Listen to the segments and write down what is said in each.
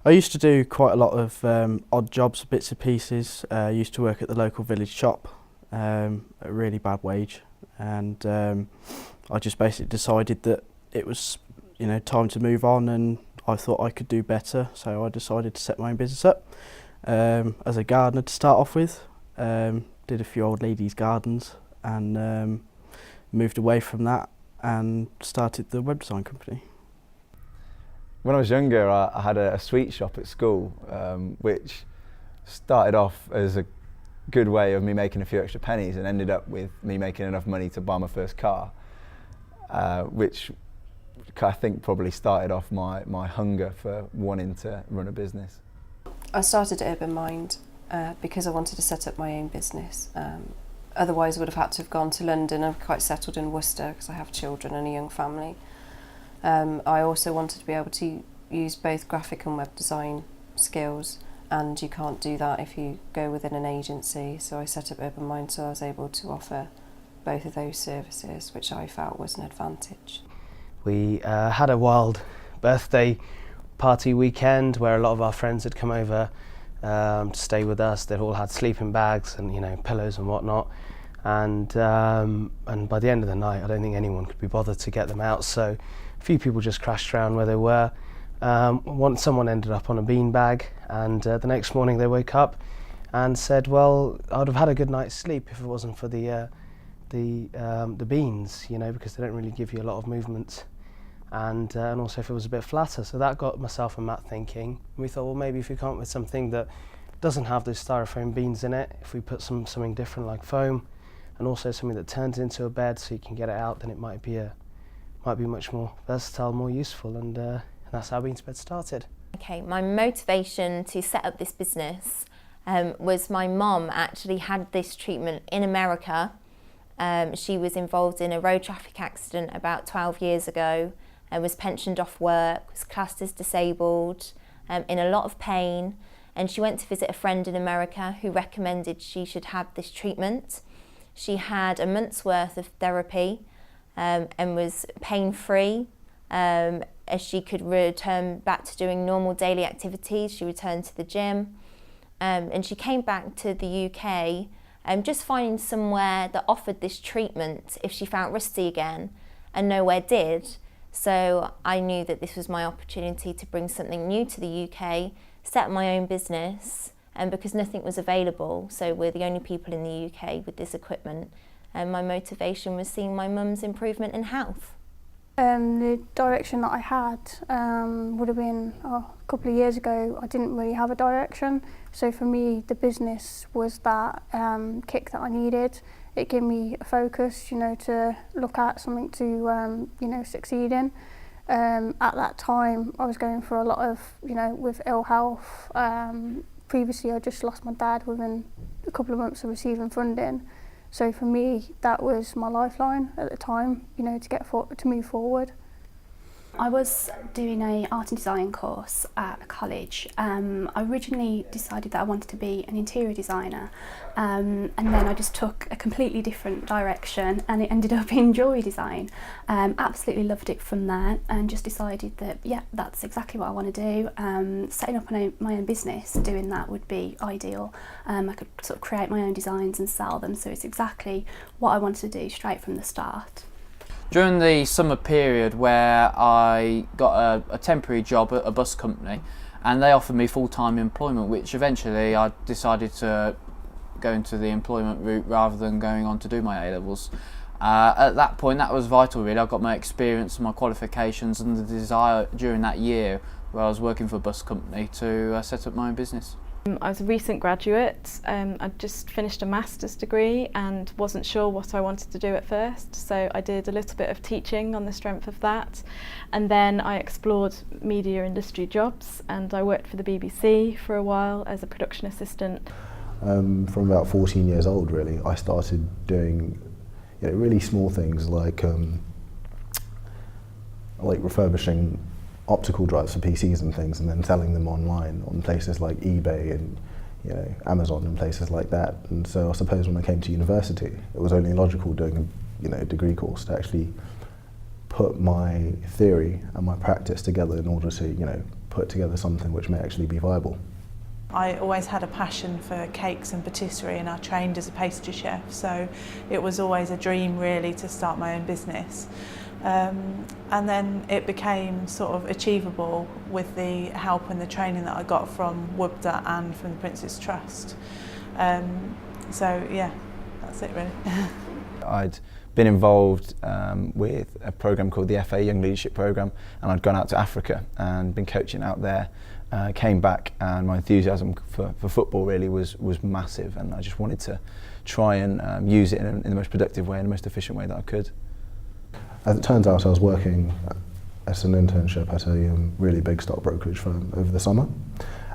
I used to do quite a lot of odd jobs, bits and pieces. I used to work at the local village shop at a really bad wage, and I just basically decided that it was, time to move on, and I thought I could do better, so I decided to set my own business up as a gardener to start off with. Did a few old ladies' gardens and moved away from that and started the web design company. When I was younger, I had a sweet shop at school, which started off as a good way of me making a few extra pennies and ended up with me making enough money to buy my first car, which I think probably started off my hunger for wanting to run a business. I started at Urban Mind because I wanted to set up my own business. Otherwise I would have had to have gone to London. I'm quite settled in Worcester because I have children and a young family. I also wanted to be able to use both graphic and web design skills, and you can't do that if you go within an agency, so I set up Urban Mind so I was able to offer both of those services, which I felt was an advantage. We had a wild birthday party weekend where a lot of our friends had come over to stay with us. They'd all had sleeping bags and pillows and whatnot, and by the end of the night I don't think anyone could be bothered to get them out, so a few people just crashed around where they were. Someone ended up on a beanbag, and the next morning they woke up and said, well, I'd have had a good night's sleep if it wasn't for the beans, because they don't really give you a lot of movement, and also if it was a bit flatter. So that got myself and Matt thinking. We thought, well, maybe if we come up with something that doesn't have those styrofoam beans in it, if we put something different like foam, and also something that turns into a bed so you can get it out, then it might be much more versatile, more useful, and that's how Beans Bed started. Okay, my motivation to set up this business was my mum actually had this treatment in America. She was involved in a road traffic accident about 12 years ago, and was pensioned off work, was classed as disabled, in a lot of pain, and she went to visit a friend in America who recommended she should have this treatment. She had a month's worth of therapy and was pain-free. As she could return back to doing normal daily activities, she returned to the gym, and she came back to the UK just finding somewhere that offered this treatment if she felt rusty again, and nowhere did. So I knew that this was my opportunity to bring something new to the UK, set my own business, and because nothing was available, so we're the only people in the UK with this equipment, and my motivation was seeing my mum's improvement in health. The direction that I had would have been a couple of years ago. I didn't really have a direction, so for me the business was that kick that I needed. It gave me a focus, to look at something to succeed in. At that time I was going for a lot of with ill health. Previously I just lost my dad within a couple of months of receiving funding. So for me, that was my lifeline at the time, to move forward. I was doing an art and design course at college. I originally decided that I wanted to be an interior designer, and then I just took a completely different direction, and it ended up in jewellery design. Absolutely loved it from there, and just decided that, yeah, that's exactly what I want to do. Setting up my own business, doing that would be ideal. I could sort of create my own designs and sell them, so it's exactly what I wanted to do straight from the start. During the summer period where I got a temporary job at a bus company, and they offered me full-time employment, which eventually I decided to go into the employment route rather than going on to do my A-levels. At that point that was vital really. I got my experience and my qualifications and the desire during that year where I was working for a bus company to set up my own business. I was a recent graduate. I'd just finished a master's degree and wasn't sure what I wanted to do at first, so I did a little bit of teaching on the strength of that, and then I explored media industry jobs, and I worked for the BBC for a while as a production assistant. From about 14 years old really, I started doing really small things like refurbishing optical drives for PCs and things, and then selling them online on places like eBay and Amazon and places like that. And so I suppose when I came to university, it was only logical doing a degree course to actually put my theory and my practice together in order to put together something which may actually be viable. I always had a passion for cakes and patisserie, and I trained as a pastry chef, so it was always a dream really to start my own business. And then it became sort of achievable with the help and the training that I got from WPECOE and from the Prince's Trust. So yeah, that's it really. I'd been involved with a programme called the FA Young Leadership Programme, and I'd gone out to Africa and been coaching out there. Came back and my enthusiasm for football really was massive, and I just wanted to try and use it in the most productive way and the most efficient way that I could. As it turns out, I was working as an internship at a really big stock brokerage firm over the summer,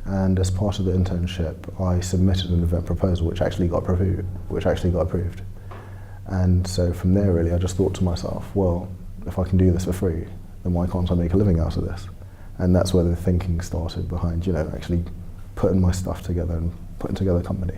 and as part of the internship I submitted an event proposal which actually got approved. And so from there really I just thought to myself, well, if I can do this for free, then why can't I make a living out of this? And that's where the thinking started behind, actually putting my stuff together and putting together a company.